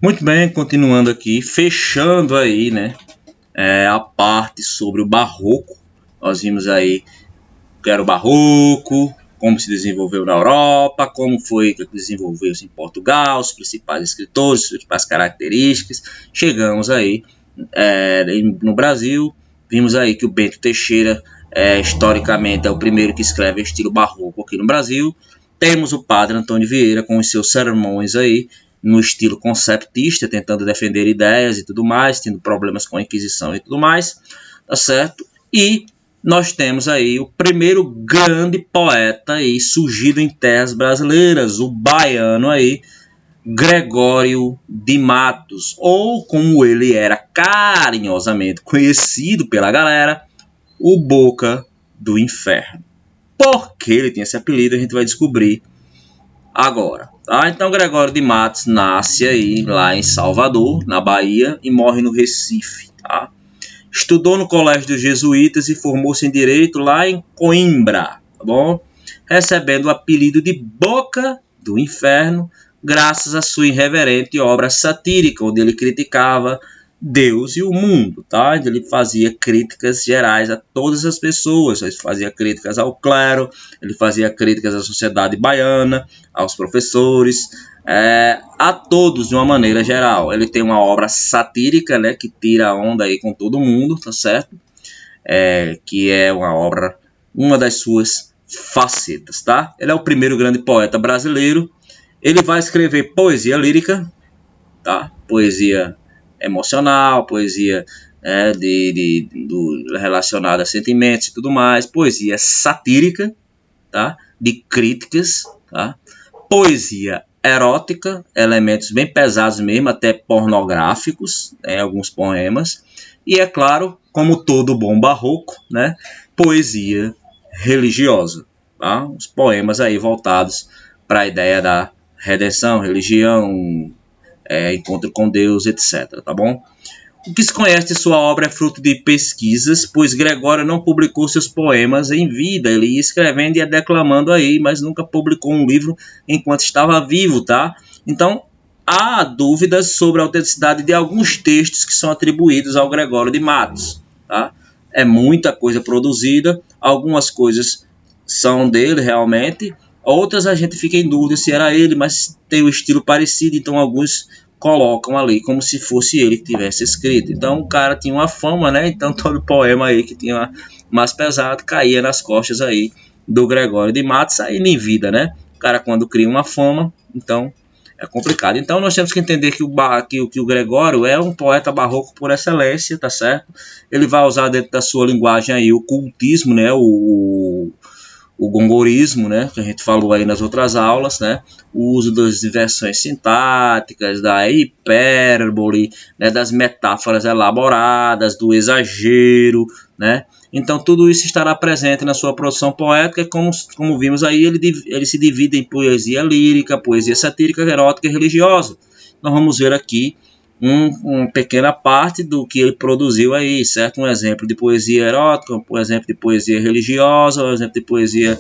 Muito bem, continuando aqui, fechando aí, né, a parte sobre o barroco. Nós vimos aí o que era o barroco, como se desenvolveu na Europa, como foi que desenvolveu-se em Portugal, os principais escritores, as principais características. Chegamos aí no Brasil, vimos aí que o Bento Teixeira, historicamente, é o primeiro que escreve estilo barroco aqui no Brasil. Temos o padre Antônio Vieira com os seus sermões aí, no estilo conceptista, tentando defender ideias e tudo mais, tendo problemas com a Inquisição e tudo mais, tá certo? E nós temos aí o primeiro grande poeta aí surgido em terras brasileiras, o baiano aí, Gregório de Matos, ou como ele era carinhosamente conhecido pela galera, o Boca do Inferno. Por que ele tinha esse apelido, a gente vai descobrir agora. Tá? Então, Gregório de Matos nasce aí lá em Salvador, na Bahia, e morre no Recife. Tá? Estudou no Colégio dos Jesuítas e formou-se em Direito lá em Coimbra, tá bom? Recebendo o apelido de Boca do Inferno, graças à sua irreverente obra satírica, onde ele criticava Deus e o mundo, tá? Ele fazia críticas gerais a todas as pessoas, ele fazia críticas ao clero, ele fazia críticas à sociedade baiana, aos professores, a todos de uma maneira geral. Ele tem uma obra satírica, né, que tira onda aí com todo mundo, tá certo? Que é uma obra, uma das suas facetas, tá? Ele é o primeiro grande poeta brasileiro. Ele vai escrever poesia lírica, tá? Poesia emocional, poesia relacionada a sentimentos e tudo mais, poesia satírica, tá? De críticas, tá? Poesia erótica, elementos bem pesados mesmo, até pornográficos, alguns poemas, e é claro, como todo bom barroco, né? Poesia religiosa, tá? Os poemas aí voltados para a ideia da redenção, religião, encontro com Deus, etc. Tá bom? O que se conhece de sua obra é fruto de pesquisas, pois Gregório não publicou seus poemas em vida. Ele ia escrevendo e ia declamando aí, mas nunca publicou um livro enquanto estava vivo, tá? Então, há dúvidas sobre a autenticidade de alguns textos que são atribuídos ao Gregório de Matos, tá? É muita coisa produzida, algumas coisas são dele realmente, outras a gente fica em dúvida se era ele, mas tem um estilo parecido, então alguns colocam ali como se fosse ele que tivesse escrito. Então o cara tinha uma fama, né? Então todo poema aí que tinha mais pesado caía nas costas aí do Gregório de Matos, aí em vida, né? O cara quando cria uma fama, então é complicado. Então nós temos que entender que o Gregório é um poeta barroco por excelência, tá certo? Ele vai usar dentro da sua linguagem aí o cultismo, né? O gongorismo, né, que a gente falou aí nas outras aulas, né, o uso das inversões sintáticas, da hipérbole, né, das metáforas elaboradas, do exagero, né, então tudo isso estará presente na sua produção poética, como vimos aí, ele se divide em poesia lírica, poesia satírica, erótica e religiosa. Nós vamos ver aqui uma pequena parte do que ele produziu aí, certo? Um exemplo de poesia erótica, um exemplo de poesia religiosa, um exemplo de poesia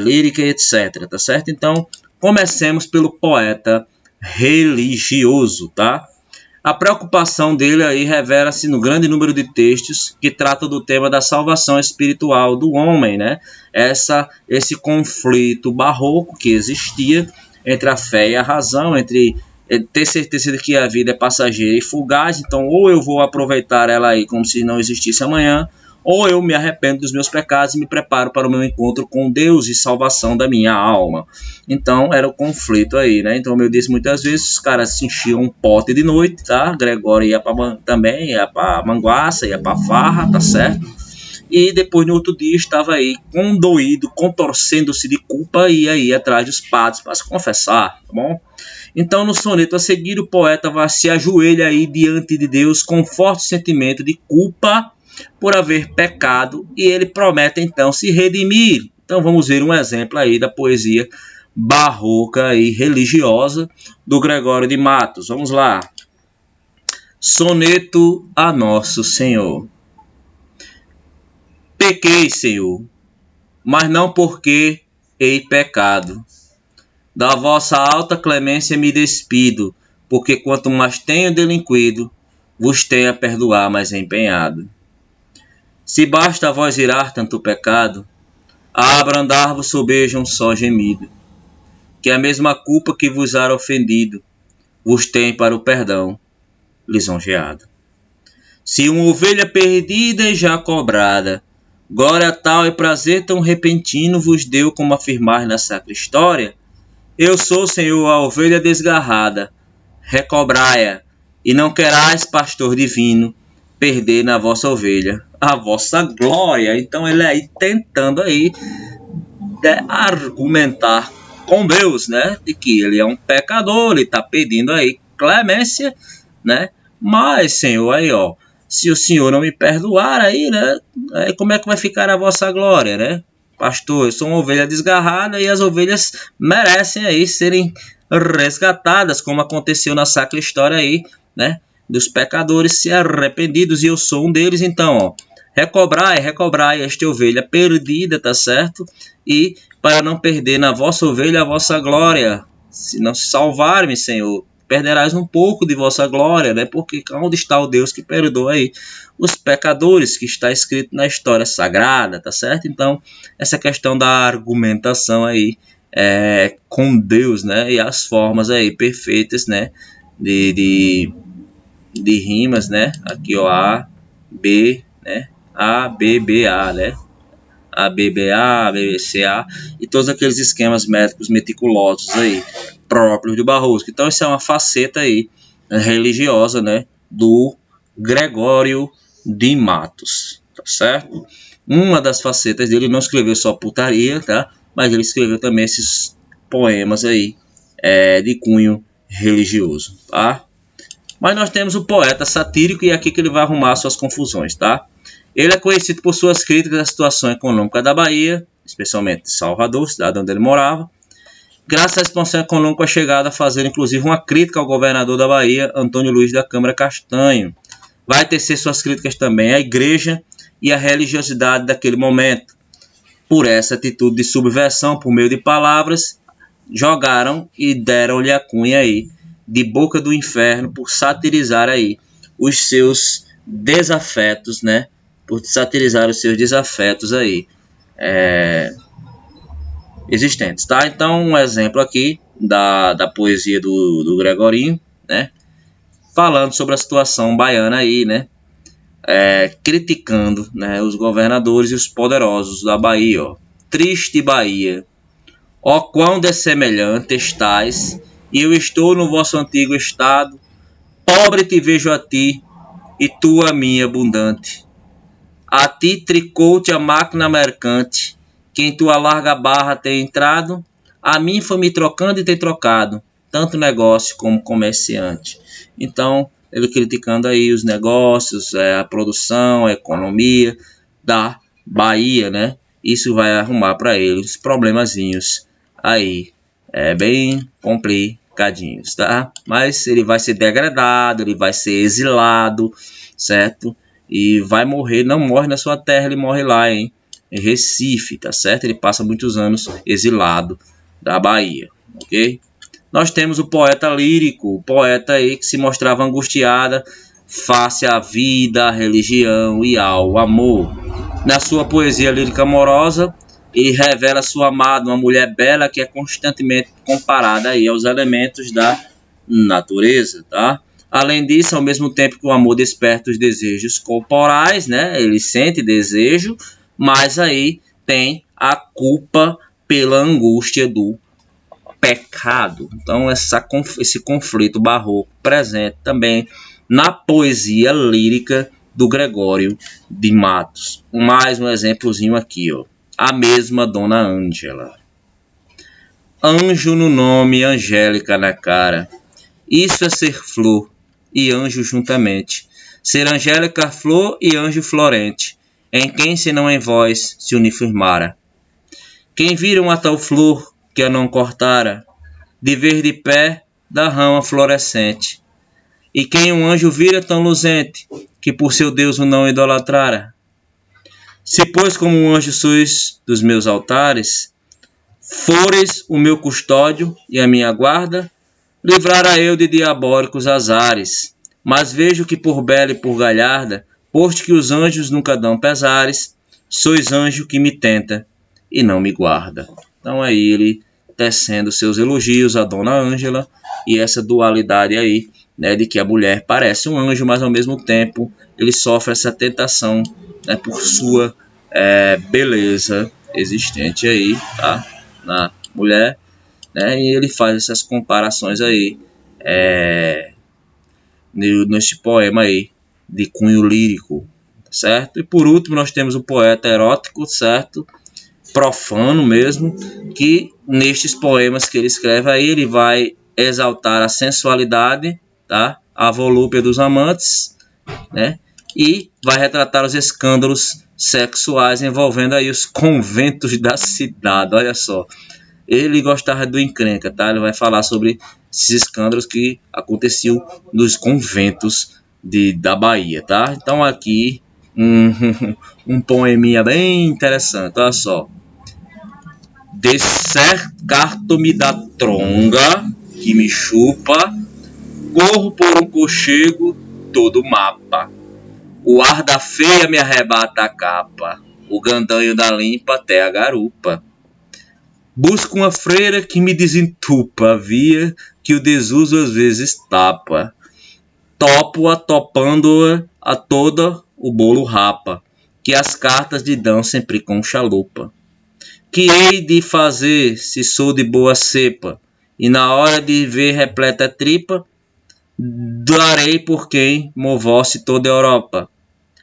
lírica, etc, tá certo? Então, comecemos pelo poeta religioso, tá? A preocupação dele aí revela-se no grande número de textos que tratam do tema da salvação espiritual do homem, né? Esse conflito barroco que existia entre a fé e a razão, entre ter certeza de que a vida é passageira e fugaz, então ou eu vou aproveitar ela aí como se não existisse amanhã, ou eu me arrependo dos meus pecados e me preparo para o meu encontro com Deus e salvação da minha alma. Então era o conflito aí, né? Então, como eu disse muitas vezes, os caras se enchiam um pote de noite, tá? Gregório ia também ia para manguaça, ia para farra, tá certo? E depois no outro dia estava aí condoído, contorcendo-se de culpa e aí atrás dos padres para se confessar, tá bom? Então, no soneto a seguir, o poeta se ajoelha aí diante de Deus com forte sentimento de culpa por haver pecado e ele promete então se redimir. Então, vamos ver um exemplo aí da poesia barroca e religiosa do Gregório de Matos. Vamos lá. Soneto a Nosso Senhor. Pequei, Senhor, mas não porque hei pecado. Da vossa alta clemência me despido, porque quanto mais tenho delinquido, vos tenho a perdoar mais empenhado. Se basta a vós irar tanto pecado, a abrandar-vos sobeja um só gemido, que a mesma culpa que vos há ofendido, vos tem para o perdão lisonjeado. Se uma ovelha perdida e já cobrada, glória tal e prazer tão repentino vos deu como afirmar na sacra história, eu sou, Senhor, a ovelha desgarrada, recobrai-a, e não querais, pastor divino, perder na vossa ovelha a vossa glória. Então ele aí tentando aí argumentar com Deus, né, de que ele é um pecador, ele está pedindo aí clemência, né, mas, Senhor, aí ó, se o Senhor não me perdoar aí, né, aí como é que vai ficar a vossa glória, né? Pastor, eu sou uma ovelha desgarrada e as ovelhas merecem aí serem resgatadas, como aconteceu na sacra história aí, né, dos pecadores se arrependidos, e eu sou um deles. Então, ó, recobrai esta ovelha perdida, tá certo? E para não perder na vossa ovelha a vossa glória, se não salvar-me, Senhor, perderás um pouco de vossa glória, né? Porque onde está o Deus que perdoa aí os pecadores, que está escrito na história sagrada, tá certo? Então, essa questão da argumentação aí com Deus, né? E as formas aí perfeitas, né? De rimas, né? Aqui, ó, A, B, né? A, B, B, A, né? A, B, B, A, B, B, C, A, e todos aqueles esquemas métricos meticulosos aí, próprios do Barroso. Então, isso é uma faceta aí religiosa, né? Do Gregório de Matos, tá certo? Uma das facetas dele, não escreveu só putaria, tá? Mas ele escreveu também esses poemas aí de cunho religioso, tá? Mas nós temos o poeta satírico, e é aqui que ele vai arrumar suas confusões, tá? Ele é conhecido por suas críticas à situação econômica da Bahia, especialmente de Salvador, cidade onde ele morava. Graças à expansão econômica, a chegada a fazer inclusive uma crítica ao governador da Bahia, Antônio Luiz da Câmara Castanho. Vai tecer suas críticas também à igreja e à religiosidade daquele momento. Por essa atitude de subversão por meio de palavras, jogaram e deram-lhe a cunha aí de boca do inferno, por satirizar aí os seus desafetos, né? Por satirizar os seus desafetos aí existentes, tá? Então, um exemplo aqui da poesia do Gregorinho, né? Falando sobre a situação baiana aí, né? Criticando, né, os governadores e os poderosos da Bahia, ó. Triste Bahia, ó quão dessemelhante estais, e eu estou no vosso antigo estado, pobre te vejo a ti, e tu a mim abundante. A ti tricou-te a máquina mercante, que em tua larga barra tem entrado, a mim foi me trocando e tem trocado, tanto negócio como comerciante. Então, ele criticando aí os negócios, a produção, a economia da Bahia, né? Isso vai arrumar para ele os problemazinhos aí, bem complicadinhos, tá? Mas ele vai ser degradado, ele vai ser exilado, certo? E vai morrer, não morre na sua terra, ele morre lá em Recife, tá certo? Ele passa muitos anos exilado da Bahia, ok? Nós temos o poeta lírico, o poeta aí que se mostrava angustiada face à vida, à religião e ao amor. Na sua poesia lírica amorosa, ele revela sua amada, uma mulher bela que é constantemente comparada aí aos elementos da natureza, tá? Além disso, ao mesmo tempo que o amor desperta os desejos corporais, né? Ele sente desejo, mas aí tem a culpa pela angústia do pecado. Então, esse conflito barroco presente também na poesia lírica do Gregório de Matos. Mais um exemplozinho aqui, ó. A mesma Dona Ângela. Anjo no nome, Angélica na cara. Isso é ser flor e anjo juntamente. Ser Angélica flor e anjo florente. Em quem senão em vós se uniformara? Quem vira uma tal flor que a não cortara, de verde pé da rama florescente? E quem um anjo vira tão luzente, que por seu Deus o não idolatrara? Se pois como um anjo sois dos meus altares, fores o meu custódio e a minha guarda, livrara eu de diabólicos azares, mas vejo que por bela e por galharda, posto que os anjos nunca dão pesares, sois anjo que me tenta e não me guarda. Então aí ele tecendo seus elogios a Dona Ângela e essa dualidade aí, né, de que a mulher parece um anjo, mas ao mesmo tempo ele sofre essa tentação, né, por sua beleza existente aí, tá, na mulher, né, e ele faz essas comparações aí neste poema aí de cunho lírico, certo? E por último nós temos o poeta erótico, certo? Profano mesmo, que nestes poemas que ele escreve aí ele vai exaltar a sensualidade, tá? A volúpia dos amantes, né? E vai retratar os escândalos sexuais envolvendo aí os conventos da cidade. Olha só, ele gostava do encrenca, tá? Ele vai falar sobre esses escândalos que aconteciam nos conventos da Bahia, tá? Então aqui um poeminha bem interessante, olha só. Descercarto-me da tronga que me chupa, corro por um cochego todo mapa. O ar da feia me arrebata a capa, o gandanho da limpa até a garupa. Busco uma freira que me desentupa a via que o desuso às vezes tapa. Topo-a topando-a a toda o bolo rapa, que as cartas lhe dão sempre com chalupa. Que hei de fazer se sou de boa cepa, e na hora de ver repleta tripa, darei por quem movosse toda a Europa.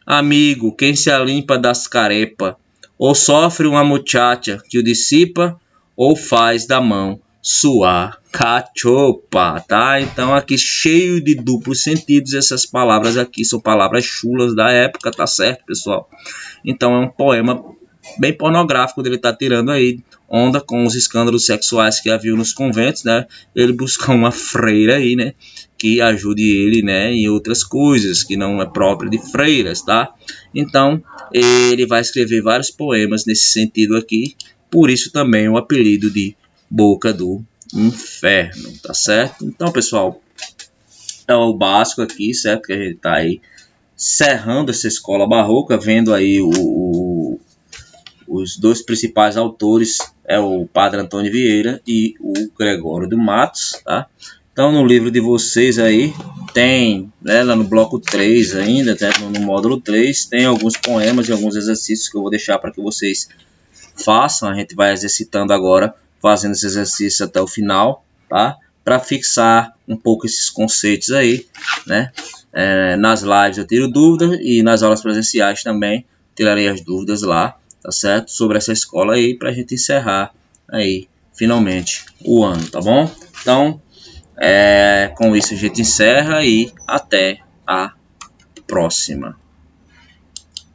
Amigo, quem se alimpa das carepa, ou sofre uma muchacha que o dissipa, ou faz da mão suar cachopa, tá? Então aqui cheio de duplos sentidos, essas palavras aqui são palavras chulas da época, tá certo, pessoal? Então é um poema bem pornográfico dele tá tirando aí onda com os escândalos sexuais que havia nos conventos, né? Ele busca uma freira aí, né, que ajude ele, né, em outras coisas que não é própria de freiras, tá? Então ele vai escrever vários poemas nesse sentido aqui, por isso também o apelido de Boca do Inferno, tá certo? Então, pessoal, é o básico aqui, certo? Que a gente tá aí cerrando essa escola barroca, vendo aí os dois principais autores, é o Padre Antônio Vieira e o Gregório do Matos, tá? Então, no livro de vocês aí, tem, né, lá no bloco 3 ainda, né, no módulo 3, tem alguns poemas e alguns exercícios que eu vou deixar para que vocês façam. A gente vai exercitando agora, fazendo esse exercício até o final, tá? Para fixar um pouco esses conceitos aí, né? Nas lives eu tiro dúvidas e nas aulas presenciais também tirarei as dúvidas lá, tá certo? Sobre essa escola aí, para a gente encerrar aí, finalmente, o ano, tá bom? Então, com isso a gente encerra e até a próxima.